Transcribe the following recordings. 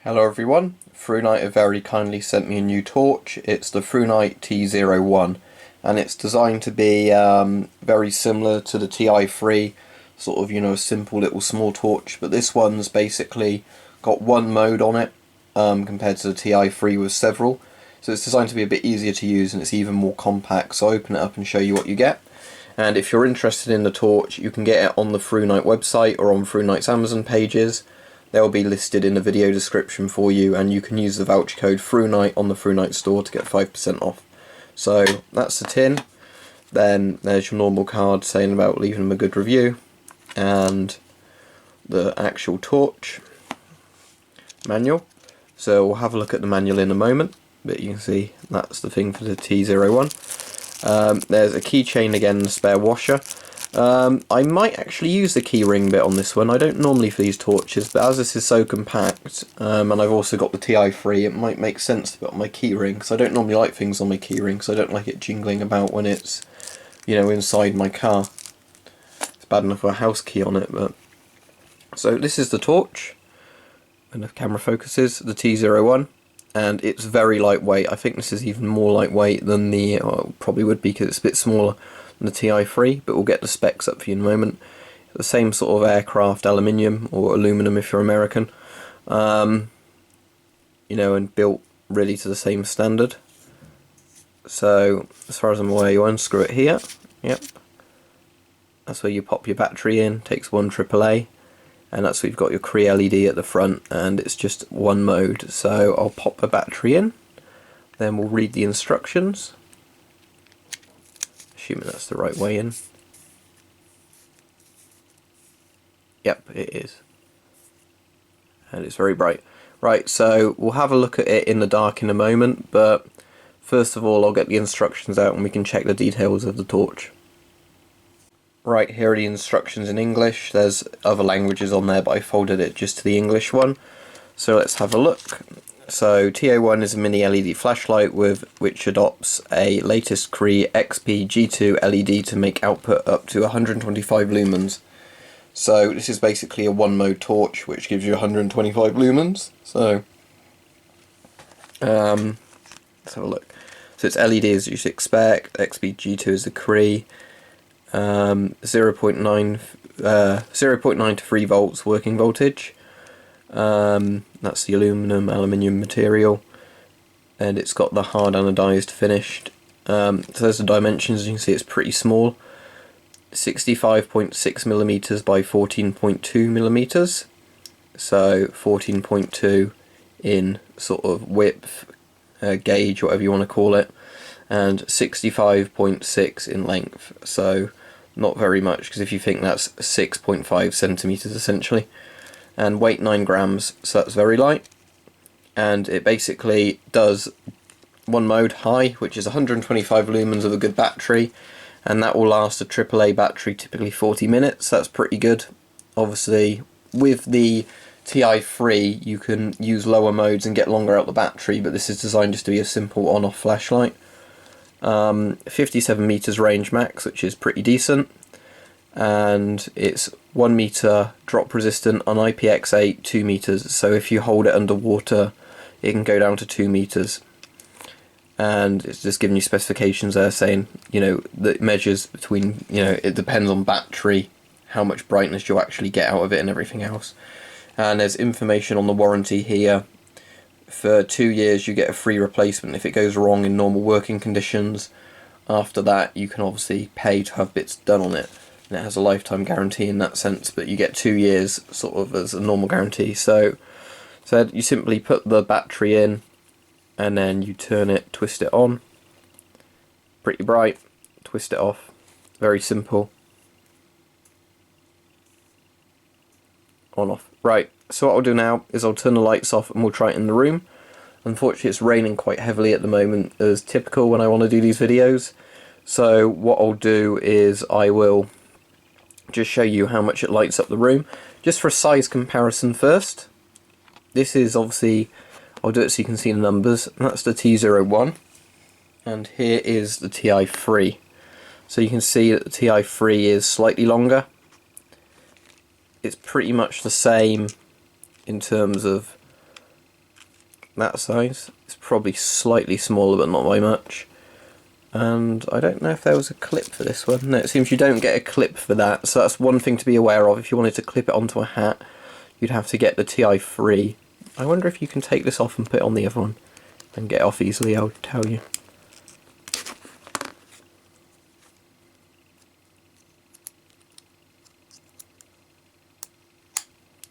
Hello everyone, ThruNite have very kindly sent me a new torch. It's the ThruNite T01 and it's designed to be very similar to the Ti3, sort of, a simple little small torch, but this one's basically got one mode on it compared to the Ti3 with several. So it's designed to be a bit easier to use and it's even more compact, so I'll open it up and show you what you get. And if you're interested in the torch, you can get it on the ThruNite website or on ThruNite's Amazon pages. They'll be listed in the video description for you, and you can use the voucher code ThruNite on the ThruNite store to get 5% off. So that's the tin. Then there's your normal card saying about leaving them a good review, and the actual torch manual. So we'll have a look at the manual in a moment, but you can see that's the thing for the T01. There's a keychain again, and a spare washer. I might actually use the keyring bit on this one. I don't normally for these torches, but as this is so compact, and I've also got the Ti3, it might make sense to put on my keyring, because I don't normally like things on my keyring, because I don't like it jingling about when it's, inside my car. It's bad enough with a house key on it, but... So this is the torch, and the camera focuses, the T01, and it's very lightweight. I think this is even more lightweight than the, probably would be because it's a bit smaller, the Ti3, but we'll get the specs up for you in a moment. The same sort of aircraft aluminium, or aluminum if you're American, and built really to the same standard. So as far as I'm aware, you unscrew it here. Yep, that's where you pop your battery in. Takes one AAA, and that's where you've got your Cree LED at the front, and it's just one mode. So I'll pop the battery in, then we'll read the instructions. Assuming that's the right way in. Yep, it is. And it's very bright. Right, so we'll have a look at it in the dark in a moment, but first of all I'll get the instructions out and we can check the details of the torch. Right, here are the instructions in English. There's other languages on there, but I folded it just to the English one. So let's have a look. So T01 is a mini LED flashlight which adopts a latest Cree XP G2 LED to make output up to 125 lumens. So this is basically a one mode torch which gives you 125 lumens. So let's have a look. So it's LED as you should expect. XP G2 is the Cree. 0.9 to 3 volts working voltage. That's the aluminium material, and it's got the hard anodized finished. So there's the dimensions. You can see it's pretty small, 65.6 millimeters by 14.2 millimeters. So 14.2 in sort of width, gauge, whatever you want to call it, and 65.6 in length. So not very much, because if you think that's 6.5 centimeters essentially. And weight 9 grams, so that's very light. And it basically does one mode, high, which is 125 lumens of a good battery, and that will last a AAA battery typically 40 minutes. That's pretty good. Obviously with the Ti3 you can use lower modes and get longer out the battery, but this is designed just to be a simple on-off flashlight. 57 meters range max, which is pretty decent, and it's 1 meter drop resistant on IPX8, 2 meters, so if you hold it underwater it can go down to 2 meters. And it's just giving you specifications there saying, that it measures between, it depends on battery, how much brightness you'll actually get out of it and everything else. And there's information on the warranty here. For 2 years you get a free replacement if it goes wrong in normal working conditions. After that you can obviously pay to have bits done on it. And it has a lifetime guarantee in that sense, but you get 2 years sort of as a normal guarantee. So you simply put the battery in, and then you turn it, twist it on, pretty bright, twist it off, very simple, on off. Right, so what I'll do now is I'll turn the lights off and we'll try it in the room. Unfortunately it's raining quite heavily at the moment, as typical when I want to do these videos. So what I'll do is I will just show you how much it lights up the room. Just for a size comparison first, this is obviously, I'll do it so you can see the numbers. That's the T01, and here is the Ti3. So you can see that the Ti3 is slightly longer. It's pretty much the same in terms of that size. It's probably slightly smaller, but not by much. And I don't know if there was a clip for this one. No, it seems you don't get a clip for that, so that's one thing to be aware of. If you wanted to clip it onto a hat, you'd have to get the TI3. I wonder if you can take this off and put it on the other one and get it off easily, I'll tell you.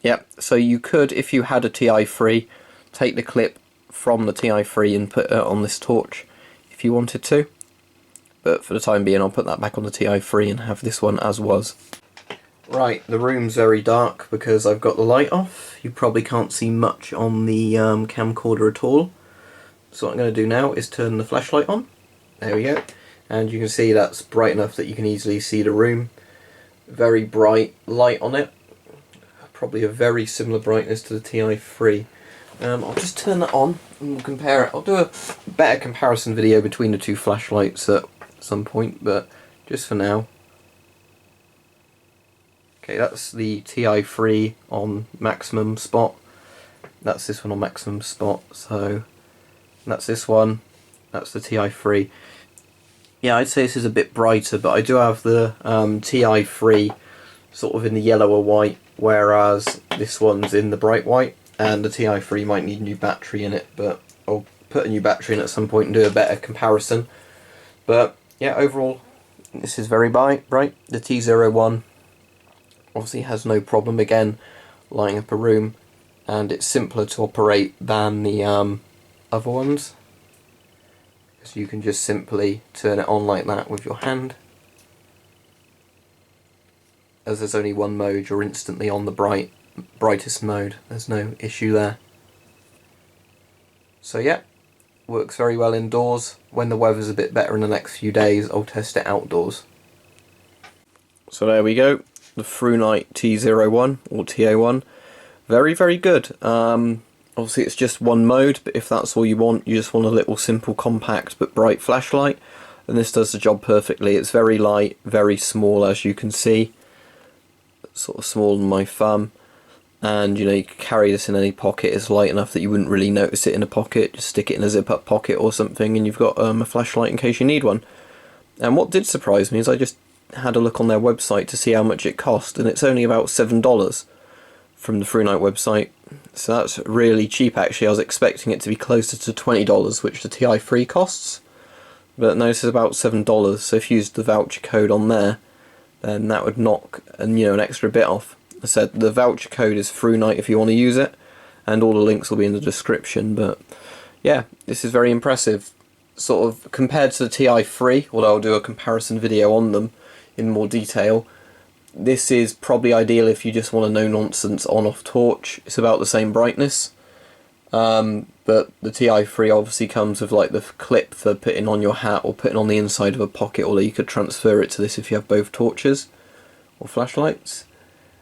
Yep, so you could, if you had a TI3, take the clip from the TI3 and put it on this torch if you wanted to. But for the time being, I'll put that back on the TI3 and have this one as was. Right, the room's very dark because I've got the light off. You probably can't see much on the camcorder at all. So what I'm going to do now is turn the flashlight on. There we go. And you can see that's bright enough that you can easily see the room. Very bright light on it. Probably a very similar brightness to the TI3. I'll just turn that on and we'll compare it. I'll do a better comparison video between the two flashlights at some point, but just for now. Okay, that's the TI3 on maximum spot. That's this one on maximum spot. So that's this one. That's the TI3. Yeah, I'd say this is a bit brighter, but I do have the TI3 sort of in the yellow or white, whereas this one's in the bright white, and the TI3 might need a new battery in it, but I'll put a new battery in at some point and do a better comparison. But yeah, overall, this is very bright. The T01 obviously has no problem, again, lighting up a room, and it's simpler to operate than the other ones. So you can just simply turn it on like that with your hand. As there's only one mode, you're instantly on the brightest mode. There's no issue there. So yeah, works very well indoors. When the weather's a bit better in the next few days, I'll test it outdoors. So there we go, the ThruNite T01 or T01. Very, very good. Obviously it's just one mode, but if that's all you want, you just want a little simple, compact but bright flashlight, and this does the job perfectly. It's very light, very small, as you can see. Sort of smaller than my thumb, and you know, you can carry this in any pocket. It's light enough that you wouldn't really notice it in a pocket. Just stick it in a zip-up pocket or something and you've got a flashlight in case you need one. And what did surprise me is I just had a look on their website to see how much it cost, and it's only about $7 from the ThruNite website, so that's really cheap actually. I was expecting it to be closer to $20, which the TI3 costs, but no, this is about $7, so if you used the voucher code on there, then that would knock an extra bit off. I said the voucher code is ThruNite if you want to use it, and all the links will be in the description. But yeah, this is very impressive. Sort of compared to the TI3, although I'll do a comparison video on them in more detail, this is probably ideal if you just want a no-nonsense on-off torch. It's about the same brightness. But the TI3 obviously comes with like the clip for putting on your hat or putting on the inside of a pocket, although you could transfer it to this if you have both torches or flashlights.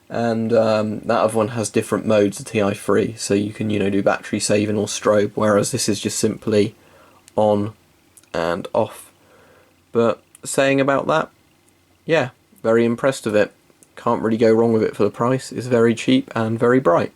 And that other one has different modes, the TI3, so you can do battery saving or strobe, whereas this is just simply on and off. But saying about that, yeah, very impressed with it. Can't really go wrong with it for the price. It's very cheap and very bright.